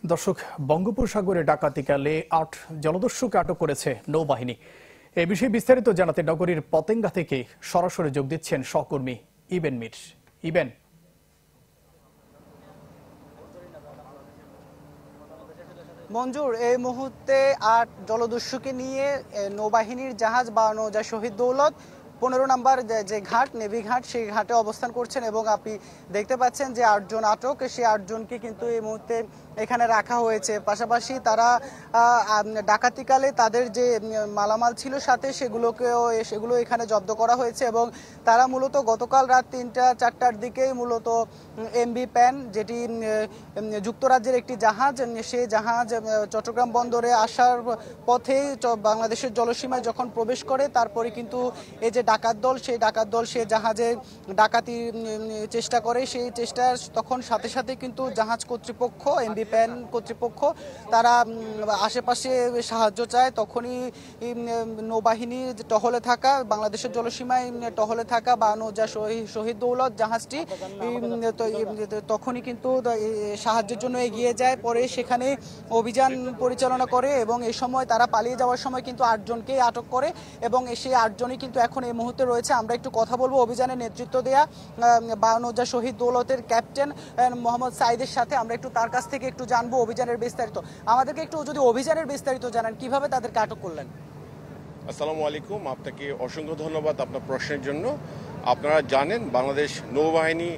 দর্শক, বঙ্গোপসাগরে ডাকাতিকালে ৮ জলদস্যুকে আটক করেছে নৌবাহিনী। এ বিষয়ে বিস্তারিত জানাতে নগরীর পতেঙ্গা থেকে সরাসরি যোগ দিচ্ছেন সহকর্মী ইবেন মির। ইবেন, মঞ্জুর, এই মুহূর্তে ৮ জলদস্যুকে নিয়ে নৌবাহিনীর জাহাজ বা নৌজা শহীদ দৌলত ১৫ নম্বর যে ঘাট, নেভি ঘাট, সেই ঘাটে অবস্থান করছেন এবং আপনি দেখতে পাচ্ছেন যে ৮ জন আটক, সেই ৮ জনকে কিন্তু এই মুহূর্তে এখানে রাখা হয়েছে। পাশাপাশি তারা ডাকাতিকালে তাদের যে মালামাল ছিল সাথে সেগুলো এখানে জব্দ করা হয়েছে এবং তারা মূলত গতকাল রাত ৩টা-৪টার দিকেই মূলত এমভি প্যান, যেটি যুক্তরাজ্যের একটি জাহাজ, সেই জাহাজ চট্টগ্রাম বন্দরে আসার পথেই বাংলাদেশের জলসীমায় যখন প্রবেশ করে, তারপরে কিন্তু এই যে ডাকাত দল, সেই ডাকাত দল সে জাহাজে ডাকাতির চেষ্টা করে। সেই চেষ্টা তখন সাথে সাথে কিন্তু জাহাজ কর্তৃপক্ষ, এমভি প্যান কর্তৃপক্ষ, তারা আশেপাশে সাহায্য চায়। তখনই নৌবাহিনী টহলে থাকা, বাংলাদেশের জলসীমায় টহলে থাকা বা নৌজা শহীদ দৌলত জাহাজটি তখনই কিন্তু সাহায্যের জন্য এগিয়ে যায়। পরে সেখানে অভিযান পরিচালনা করে এবং এই সময় তারা পালিয়ে যাওয়ার সময় কিন্তু ৮ জনকেই আটক করে এবং সেই ৮ জনই কিন্তু এখন এই মুহূর্তে রয়েছে। আমরা একটু কথা বলবো অভিযানের নেতৃত্ব দেয়া বা নৌজা শহীদ দৌলতের ক্যাপ্টেন মোহাম্মদ সাইদের সাথে। আমরা একটু তার কাছ থেকে একটু জানবো অভিযানের বিস্তারিত। আমাদেরকে একটু যদি অভিযানের বিস্তারিত জানান, কিভাবে তাদেরকে আটক করলেন? আসসালামু আলাইকুম, আপনাকে অসংখ্য ধন্যবাদ আপনার প্রশ্নের জন্য। আপনারা জানেন, বাংলাদেশ নৌবাহিনী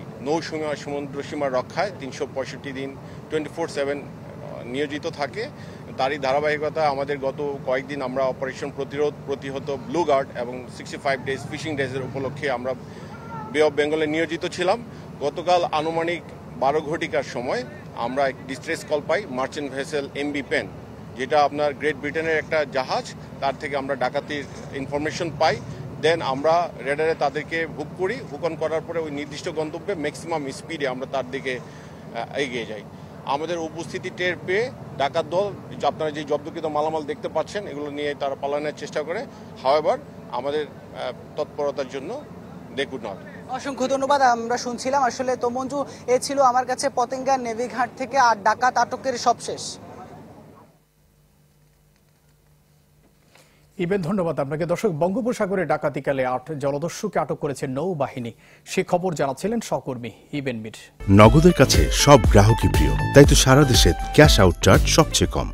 সমুদ্র সীমা রক্ষায় 365 দিন 24/7 নিয়োজিত থাকে। তারই ধারাবাহিকতা আমাদের গত কয়েকদিন আমরা অপারেশন প্রতিহত ব্লু গার্ড এবং 65 ডেজ ফিশিং ডেজের উপলক্ষে আমরা বে অফ বেঙ্গলে নিয়োজিত ছিলাম। গতকাল আনুমানিক 12 ঘটিকার সময় আমরা ডিস্ট্রেস কল পাই মার্চেন্ট ভেসেল এমভি পেন, যেটা আপনার গ্রেট ব্রিটেনের একটা জাহাজ, তার থেকে আমরা ডাকাতির ইনফরমেশন পাই। দেন আমরা রেডারে তাদেরকে হুক করি। হুক অন করার পরে ওই নির্দিষ্ট গন্তব্যে ম্যাক্সিমাম স্পিডে আমরা তার দিকে এগিয়ে যাই। আমাদের উপস্থিতি টের পেয়ে ডাকাত দল, আপনারা যে জব্দকৃত মালামাল দেখতে পাচ্ছেন, এগুলো নিয়ে তারা পালানোর চেষ্টা করে। হাওয়েভার আমাদের তৎপরতার জন্য দেখুন না। অসংখ্য ধন্যবাদ। আমরা শুনছিলাম আসলে তো মঞ্জু, এ ছিল আমার কাছে পতেঙ্গা নেভি ঘাট থেকে ৮ ডাকাত আটকের সবশেষ। ইবেন, ধন্যবাদ আপনাকে। দর্শক, বঙ্গোপসাগরে ডাকাতিকালে ৮ জলদস্যুকে আটক করেছে নৌবাহিনী। সে খবর জানাচ্ছিলেন সহকর্মী ইবেন মির। নগদের কাছে সব গ্রাহকই প্রিয়, তাই তো সারা দেশে ক্যাশ আউট চার্জ সবচেয়ে কম।